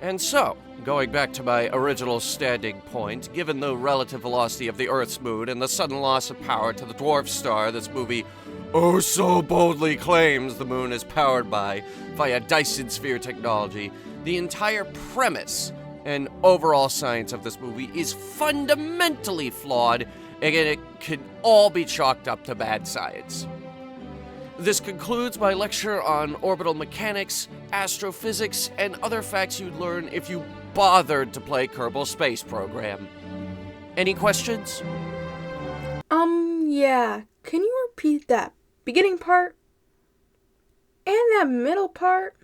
And so, going back to my original standing point, given the relative velocity of the Earth's moon and the sudden loss of power to the dwarf star this movie oh so boldly claims the moon is powered by via Dyson sphere technology, the entire premise and overall science of this movie is fundamentally flawed, and it can all be chalked up to bad science. This concludes my lecture on orbital mechanics, astrophysics, and other facts you'd learn if you bothered to play Kerbal Space Program. Any questions? Yeah. Can you repeat that beginning part? And that middle part?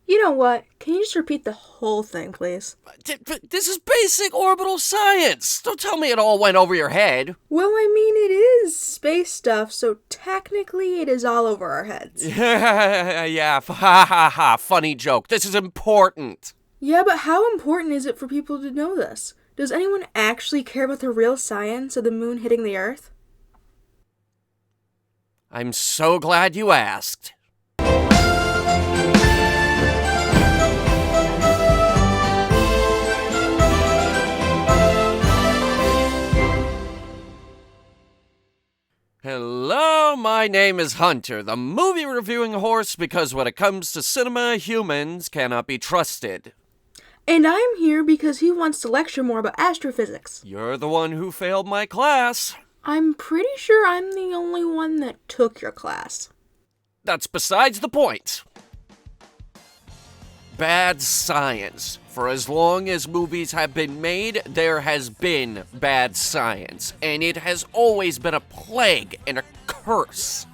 You know what? Can you just repeat the whole thing, please? This is basic orbital science! Don't tell me it all went over your head. Well, I mean, it is space stuff, so technically it is all over our heads. Yeah, ha ha ha, funny joke. This is important. Yeah, but how important is it for people to know this? Does anyone actually care about the real science of the moon hitting the Earth? I'm so glad you asked. Hello, my name is Hunter, the movie reviewing horse, because when it comes to cinema, humans cannot be trusted. And I'm here because he wants to lecture more about astrophysics. You're the one who failed my class. I'm pretty sure I'm the only one that took your class. That's besides the point. Bad science. For as long as movies have been made, there has been bad science, and it has always been a plague and a curse.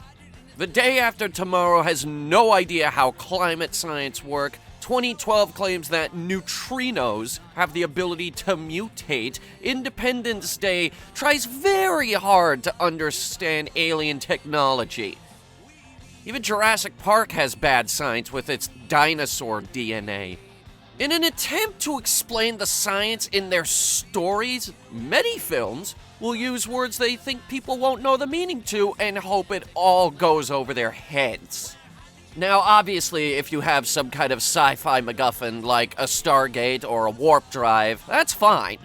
The Day After Tomorrow has no idea how climate science works. 2012 claims that neutrinos have the ability to mutate. Independence Day tries very hard to understand alien technology. Even Jurassic Park has bad science with its dinosaur DNA. In an attempt to explain the science in their stories, many films will use words they think people won't know the meaning to and hope it all goes over their heads. Now, obviously, if you have some kind of sci-fi MacGuffin like a Stargate or a warp drive, that's fine.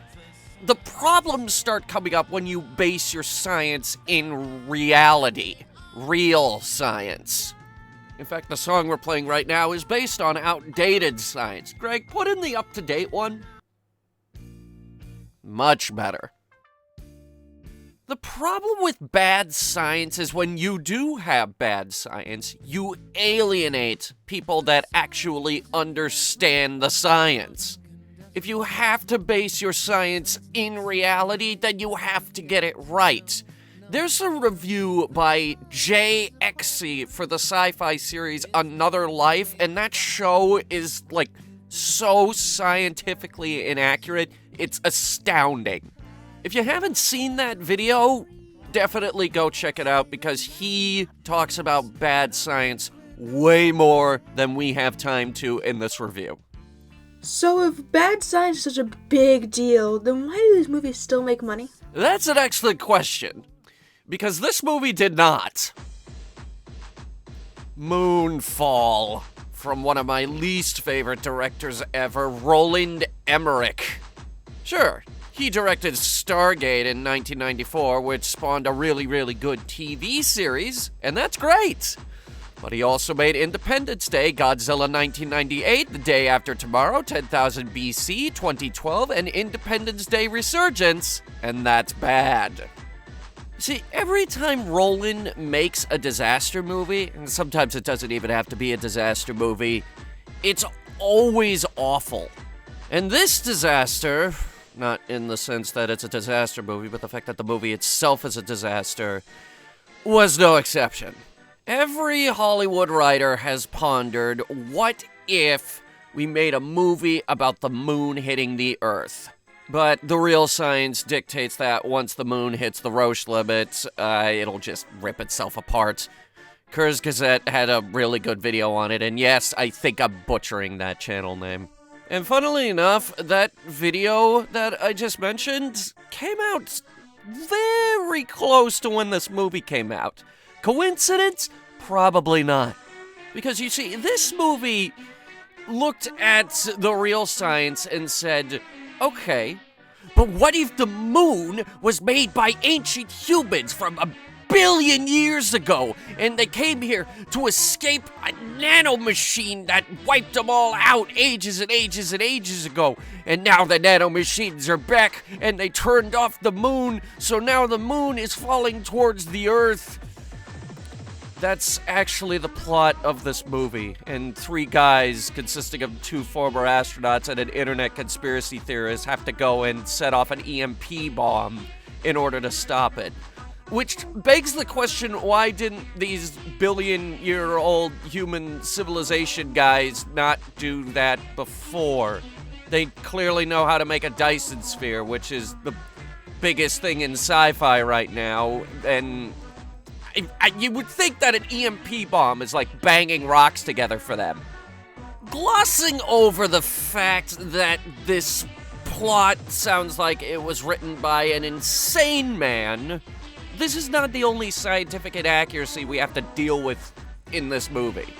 The problems start coming up when you base your science in reality. Real science. In fact, the song we're playing right now is based on outdated science. Greg, put in the up-to-date one. Much better. The problem with bad science is when you do have bad science, you alienate people that actually understand the science. If you have to base your science in reality, then you have to get it right. There's a review by Jay Exey for the sci-fi series Another Life, and that show is, so scientifically inaccurate, it's astounding. If you haven't seen that video, definitely go check it out, because he talks about bad science way more than we have time to in this review. So if bad science is such a big deal, then why do these movies still make money? That's an excellent question. Because this movie did not. Moonfall, from one of my least favorite directors ever, Roland Emmerich. Sure, he directed Stargate in 1994, which spawned a really, really good TV series, and that's great. But he also made Independence Day, Godzilla 1998, The Day After Tomorrow, 10,000 BC, 2012, and Independence Day Resurgence, and that's bad. See, every time Roland makes a disaster movie, and sometimes it doesn't even have to be a disaster movie, it's always awful. And this disaster, not in the sense that it's a disaster movie, but the fact that the movie itself is a disaster, was no exception. Every Hollywood writer has pondered, what if we made a movie about the moon hitting the Earth? But the real science dictates that once the moon hits the Roche limit, it'll just rip itself apart. Kurzgesagt had a really good video on it, and yes, I think I'm butchering that channel name. And funnily enough, that video that I just mentioned came out very close to when this movie came out. Coincidence? Probably not. Because you see, this movie looked at the real science and said, okay, but what if the moon was made by ancient humans from 1 billion years ago, and they came here to escape a nanomachine that wiped them all out ages and ages and ages ago, and now the nanomachines are back, and they turned off the moon, so now the moon is falling towards the Earth. That's actually the plot of this movie, and 3 guys consisting of 2 former astronauts and an internet conspiracy theorist have to go and set off an EMP bomb in order to stop it. Which begs the question, why didn't these billion-year-old human civilization guys not do that before? They clearly know how to make a Dyson sphere, which is the biggest thing in sci-fi right now, and you would think that an EMP bomb is like banging rocks together for them. Glossing over the fact that this plot sounds like it was written by an insane man, this is not the only scientific inaccuracy we have to deal with in this movie.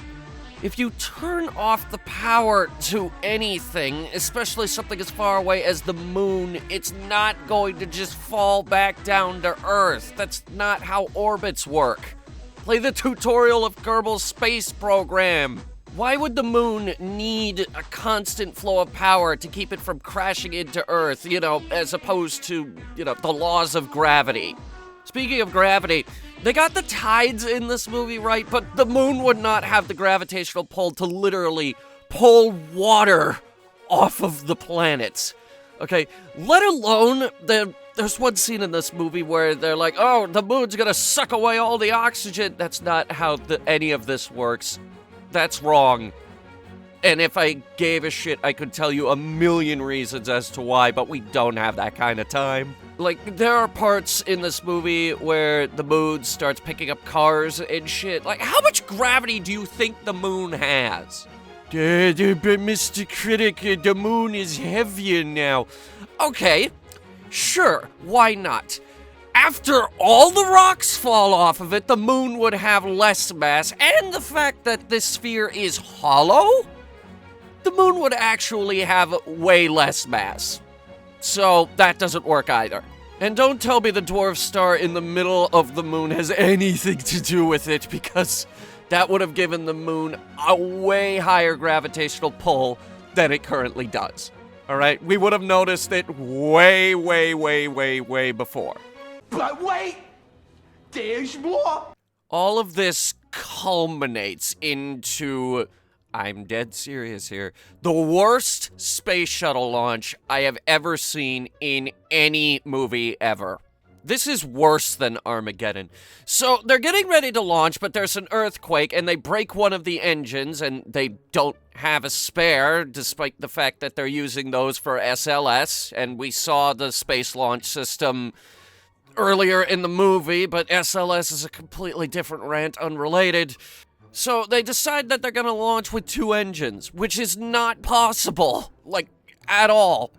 If you turn off the power to anything, especially something as far away as the moon, it's not going to just fall back down to Earth. That's not how orbits work. Play the tutorial of Kerbal Space Program. Why would the moon need a constant flow of power to keep it from crashing into Earth, as opposed to, the laws of gravity? Speaking of gravity, they got the tides in this movie right, but the moon would not have the gravitational pull to literally pull water off of the planets. Okay, let alone, there's one scene in this movie where they're like, oh, the moon's gonna suck away all the oxygen. That's not how any of this works. That's wrong. And if I gave a shit, I could tell you a million reasons as to why, but we don't have that kind of time. Like, there are parts in this movie where the moon starts picking up cars and shit. Like, how much gravity do you think the moon has? Mr. Critic, the moon is heavier now. Okay, sure, why not? After all the rocks fall off of it, the moon would have less mass, and the fact that this sphere is hollow, the moon would actually have way less mass. So that doesn't work either. And don't tell me the dwarf star in the middle of the moon has anything to do with it, because that would have given the moon a way higher gravitational pull than it currently does. Alright? We would have noticed it way, way, way, way, way before. But wait! There's more! All of this culminates into, I'm dead serious here, the worst space shuttle launch I have ever seen in any movie ever. This is worse than Armageddon. So they're getting ready to launch, but there's an earthquake, and they break one of the engines, and they don't have a spare, despite the fact that they're using those for SLS, and we saw the space launch system earlier in the movie, but SLS is a completely different rant, unrelated. So they decide that they're gonna launch with 2 engines, which is not possible, like, at all.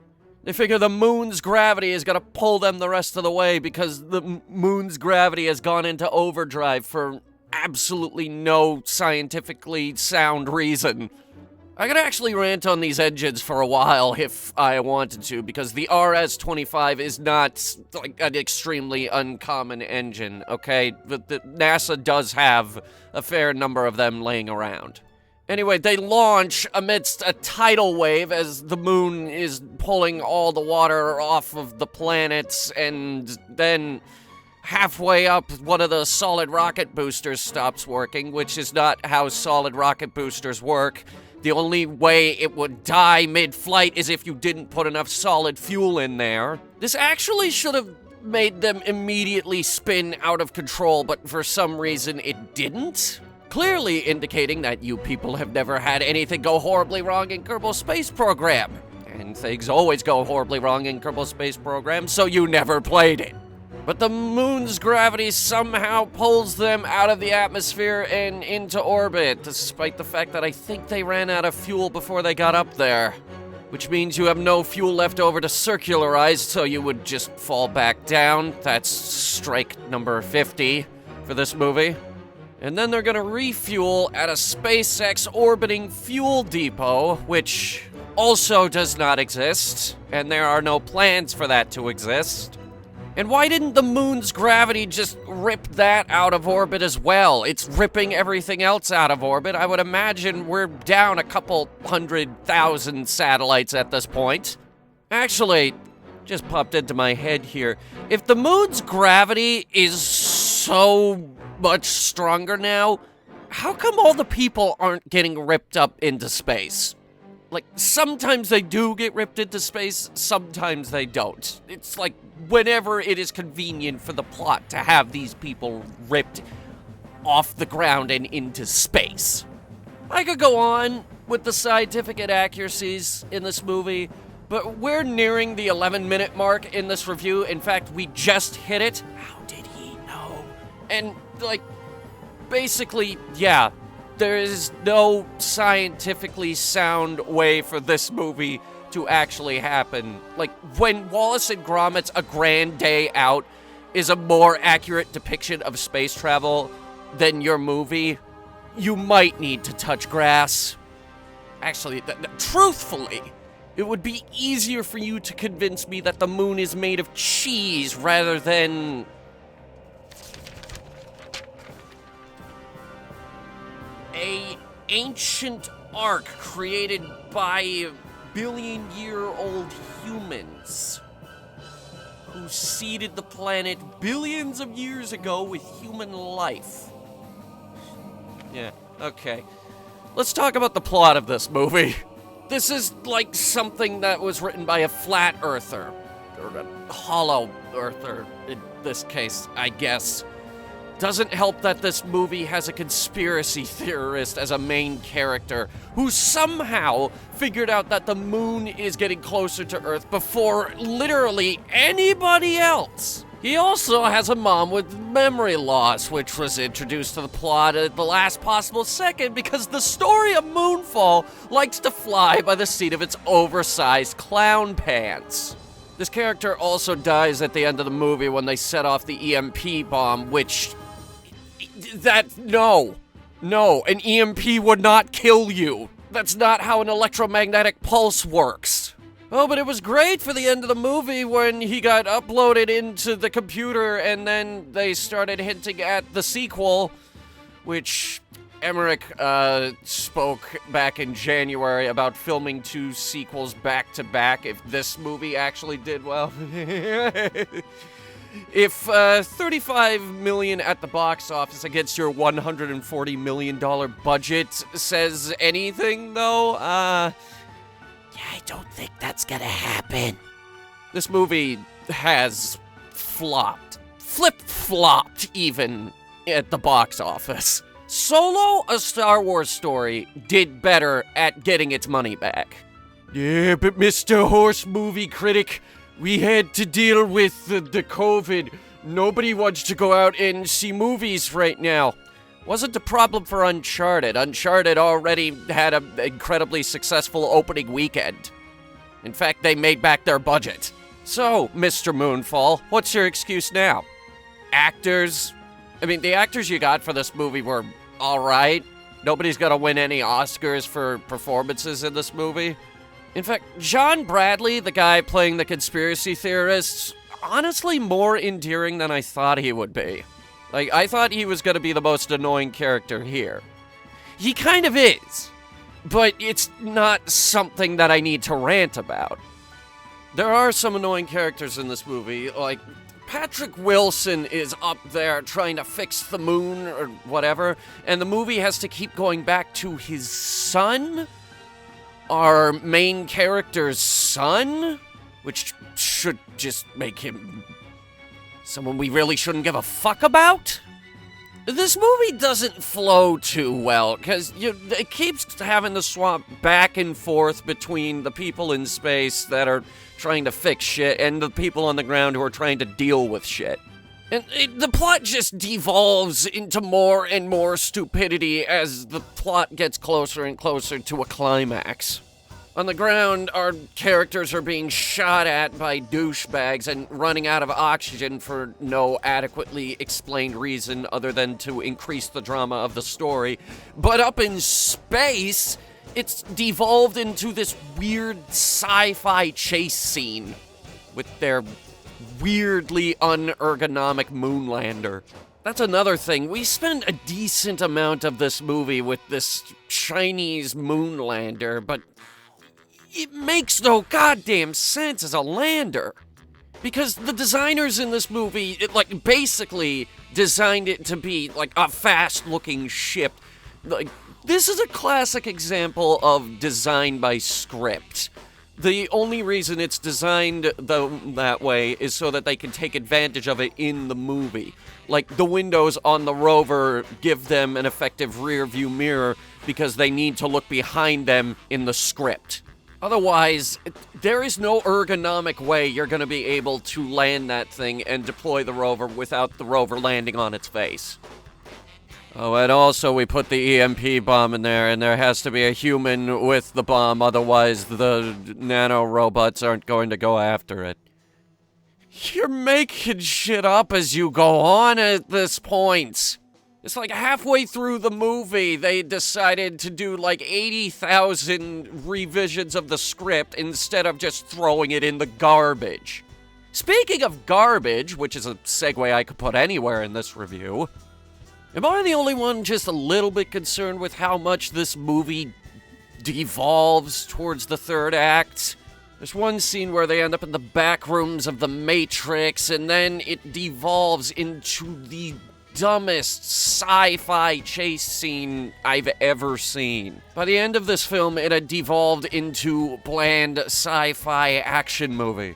They figure the moon's gravity is gonna pull them the rest of the way because the moon's gravity has gone into overdrive for absolutely no scientifically sound reason. I could actually rant on these engines for a while if I wanted to, because the RS-25 is not, like, an extremely uncommon engine, okay? But NASA does have a fair number of them laying around. Anyway, they launch amidst a tidal wave as the moon is pulling all the water off of the planets, and then halfway up, one of the solid rocket boosters stops working, which is not how solid rocket boosters work. The only way it would die mid-flight is if you didn't put enough solid fuel in there. This actually should have made them immediately spin out of control, but for some reason it didn't. Clearly indicating that you people have never had anything go horribly wrong in Kerbal Space Program. And things always go horribly wrong in Kerbal Space Program, so you never played it. But the moon's gravity somehow pulls them out of the atmosphere and into orbit, despite the fact that I think they ran out of fuel before they got up there. Which means you have no fuel left over to circularize, so you would just fall back down. That's strike number 50 for this movie. And then they're gonna refuel at a SpaceX orbiting fuel depot, which also does not exist, and there are no plans for that to exist. And why didn't the moon's gravity just rip that out of orbit as well? It's ripping everything else out of orbit. I would imagine we're down a couple 100,000 satellites at this point. Actually, just popped into my head here. If the moon's gravity is so much stronger now, how come all the people aren't getting ripped up into space? Like, sometimes they do get ripped into space, sometimes they don't. It's like whenever it is convenient for the plot to have these people ripped off the ground and into space. I could go on with the scientific inaccuracies in this movie, but we're nearing the 11-minute mark in this review. In fact, we just hit it. How did he know? And, like, basically, yeah, there is no scientifically sound way for this movie to actually happen. Like, when Wallace and Gromit's A Grand Day Out is a more accurate depiction of space travel than your movie, you might need to touch grass. Actually, truthfully, it would be easier for you to convince me that the moon is made of cheese rather than... a ancient ark created by billion-year-old humans who seeded the planet billions of years ago with human life. Yeah, okay. Let's talk about the plot of this movie. This is like something that was written by a flat earther, or a hollow earther in this case, I guess. Doesn't help that this movie has a conspiracy theorist as a main character who somehow figured out that the moon is getting closer to Earth before literally anybody else. He also has a mom with memory loss, which was introduced to the plot at the last possible second because the story of Moonfall likes to fly by the seat of its oversized clown pants. This character also dies at the end of the movie when they set off the EMP bomb, which... No, an EMP would not kill you. That's not how an electromagnetic pulse works. Oh, but it was great for the end of the movie when he got uploaded into the computer and then they started hinting at the sequel, which Emmerich spoke back in January about filming 2 sequels back to back if this movie actually did well. If $35 million at the box office against your $140 million budget says anything, though, yeah, I don't think that's gonna happen. This movie has flopped. Flip-flopped, even, at the box office. Solo, A Star Wars Story, did better at getting its money back. Yeah, but Mr. Horse Movie Critic, we had to deal with the COVID. Nobody wants to go out and see movies right now. Wasn't a problem for Uncharted. Uncharted already had an incredibly successful opening weekend. In fact, they made back their budget. So, Mr. Moonfall, what's your excuse now? Actors? I mean, the actors you got for this movie were alright. Nobody's gonna win any Oscars for performances in this movie. In fact, John Bradley, the guy playing the conspiracy theorist, honestly more endearing than I thought he would be. Like, I thought he was going to be the most annoying character here. He kind of is, but it's not something that I need to rant about. There are some annoying characters in this movie, like Patrick Wilson is up there trying to fix the moon or whatever, and the movie has to keep going back to his son? Our main character's son, which should just make him someone we really shouldn't give a fuck about. This movie doesn't flow too well, because it keeps having to swap back and forth between the people in space that are trying to fix shit and the people on the ground who are trying to deal with shit. And the plot just devolves into more and more stupidity as the plot gets closer and closer to a climax. On the ground, our characters are being shot at by douchebags and running out of oxygen for no adequately explained reason other than to increase the drama of the story. But up in space, it's devolved into this weird sci-fi chase scene with their weirdly unergonomic moonlander. That's another thing. We spend a decent amount of this movie with this Chinese moonlander, but it makes no goddamn sense as a lander. Because the designers in this movie, basically designed it to be, a fast-looking ship. This is a classic example of design by script. The only reason it's designed that way is so that they can take advantage of it in the movie. Like, the windows on the rover give them an effective rear-view mirror because they need to look behind them in the script. Otherwise, there is no ergonomic way you're going to be able to land that thing and deploy the rover without the rover landing on its face. Oh, and also we put the EMP bomb in there, and there has to be a human with the bomb, otherwise the nano-robots aren't going to go after it. You're making shit up as you go on at this point. It's like halfway through the movie, they decided to do 80,000 revisions of the script instead of just throwing it in the garbage. Speaking of garbage, which is a segue I could put anywhere in this review, am I the only one just a little bit concerned with how much this movie devolves towards the third act? There's one scene where they end up in the back rooms of the Matrix, and then it devolves into the dumbest sci-fi chase scene I've ever seen. By the end of this film, it had devolved into bland sci-fi action movie.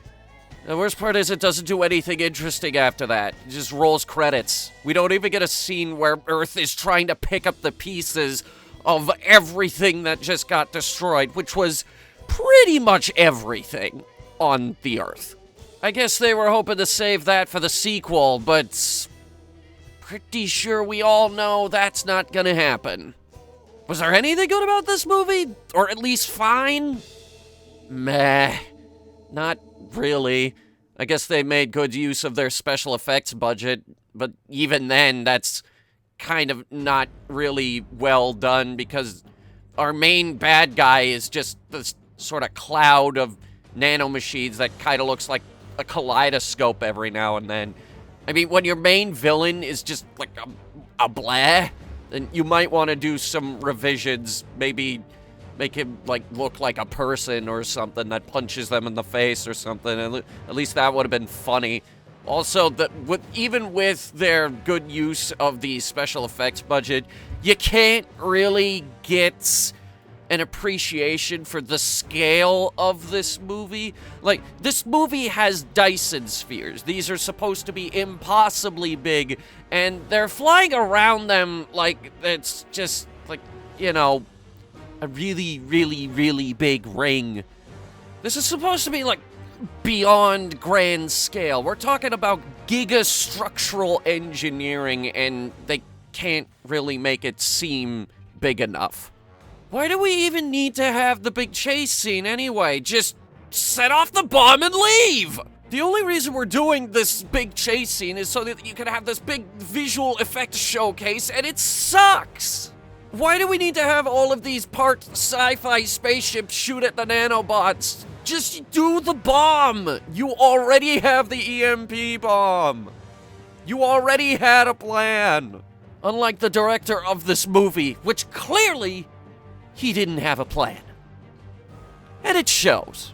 The worst part is it doesn't do anything interesting after that. It just rolls credits. We don't even get a scene where Earth is trying to pick up the pieces of everything that just got destroyed, which was pretty much everything on the Earth. I guess they were hoping to save that for the sequel, but pretty sure we all know that's not gonna happen. Was there anything good about this movie? Or at least fine? Meh. Not really. I guess they made good use of their special effects budget, but even then, that's kind of not really well done because our main bad guy is just this sort of cloud of nanomachines that kind of looks like a kaleidoscope every now and then. I mean, when your main villain is just like a blah, then you might want to do some revisions, maybe make him look like a person or something that punches them in the face or something. At least that would have been funny. Also, even with their good use of the special effects budget, you can't really get an appreciation for the scale of this movie. This movie has Dyson spheres. These are supposed to be impossibly big, and they're flying around them like it's just, a really, really, really big ring. This is supposed to be, beyond grand scale. We're talking about gigastructural engineering, and they can't really make it seem big enough. Why do we even need to have the big chase scene anyway? Just set off the bomb and leave! The only reason we're doing this big chase scene is so that you can have this big visual effect showcase, and it sucks! Why do we need to have all of these part sci-fi spaceships shoot at the nanobots? Just do the bomb! You already have the EMP bomb! You already had a plan! Unlike the director of this movie, which clearly he didn't have a plan. And it shows.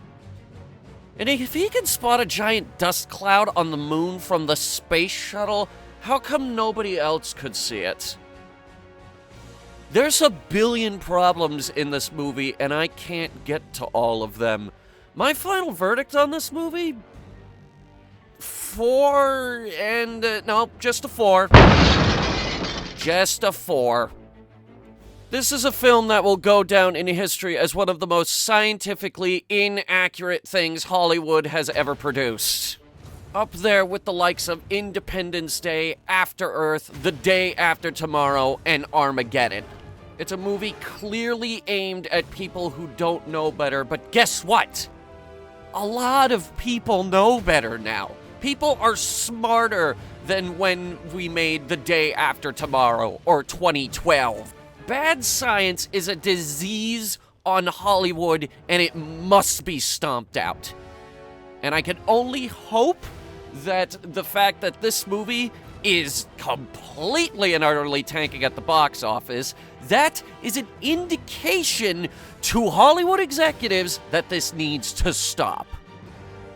And if he can spot a giant dust cloud on the moon from the space shuttle, how come nobody else could see it? There's a billion problems in this movie, and I can't get to all of them. My final verdict on this movie? 4 and... no, just a 4. Just a 4. This is a film that will go down in history as one of the most scientifically inaccurate things Hollywood has ever produced. Up there with the likes of Independence Day, After Earth, The Day After Tomorrow, and Armageddon. It's a movie clearly aimed at people who don't know better, but guess what? A lot of people know better now. People are smarter than when we made The Day After Tomorrow or 2012. Bad science is a disease on Hollywood, and it must be stomped out. And I can only hope that the fact that this movie is completely and utterly tanking at the box office, that is an indication to Hollywood executives that this needs to stop.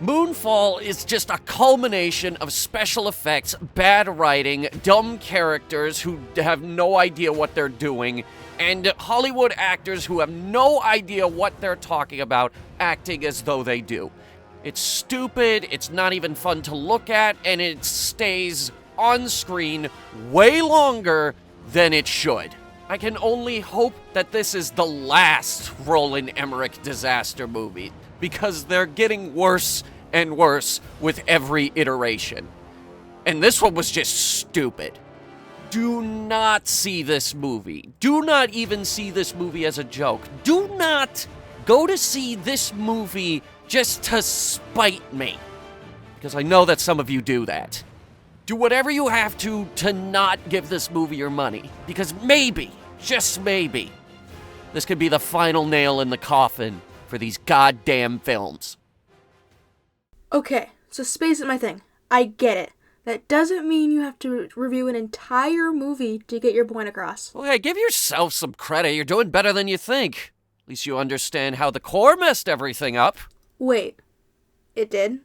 Moonfall is just a culmination of special effects, bad writing, dumb characters who have no idea what they're doing, and Hollywood actors who have no idea what they're talking about, acting as though they do. It's stupid, it's not even fun to look at, and it stays on screen way longer than it should. I can only hope that this is the last Roland Emmerich disaster movie, because they're getting worse and worse with every iteration. And this one was just stupid. Do not see this movie. Do not even see this movie as a joke. Do not go to see this movie just to spite me, because I know that some of you do that. Do whatever you have to not give this movie your money, because maybe, just maybe, this could be the final nail in the coffin for these goddamn films. Okay, so space is my thing. I get it. That doesn't mean you have to review an entire movie to get your point across. Well, hey, give yourself some credit. You're doing better than you think. At least you understand how the core messed everything up. Wait, it did?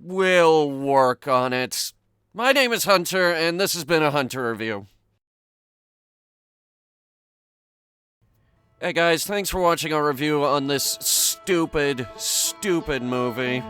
We'll work on it. My name is Hunter, and this has been a Hunter Review. Hey guys, thanks for watching our review on this stupid movie.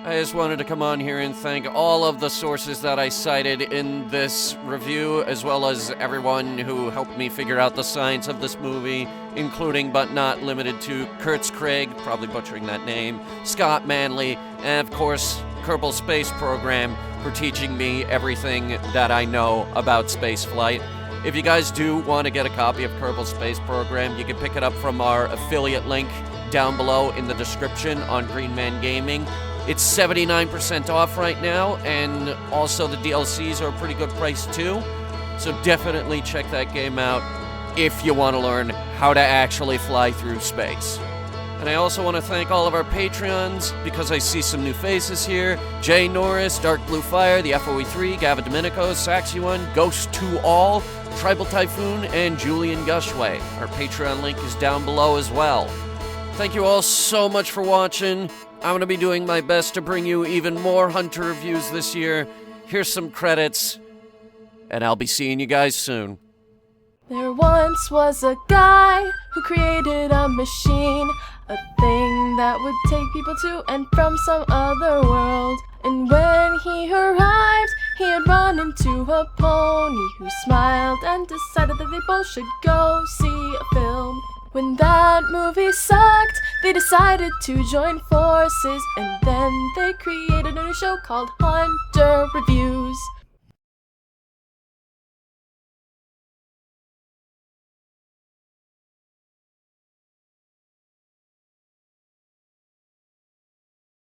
I just wanted to come on here and thank all of the sources that I cited in this review, as well as everyone who helped me figure out the science of this movie, including but not limited to Kurtz Craig, probably butchering that name, Scott Manley, and of course, Kerbal Space Program for teaching me everything that I know about spaceflight. If you guys do want to get a copy of Kerbal Space Program, you can pick it up from our affiliate link down below in the description on Green Man Gaming. It's 79% off right now, and also the DLCs are a pretty good price too. So definitely check that game out if you want to learn how to actually fly through space. And I also want to thank all of our Patreons, because I see some new faces here. Jay Norris, Dark Blue Fire, the FOE3, Gavin Domenico, Saxuan, Ghost 2 All, Tribal Typhoon, and Julian Gushway. Our Patreon link is down below as well. Thank you all so much for watching. I'm going to be doing my best to bring you even more Hunter reviews this year. Here's some credits, and I'll be seeing you guys soon. There once was a guy who created a machine, a thing that would take people to and from some other world. And when he arrived, he had run into a pony who smiled and decided that they both should go see a film. When that movie sucked, they decided to join forces, and then they created a new show called Hunter Reviews.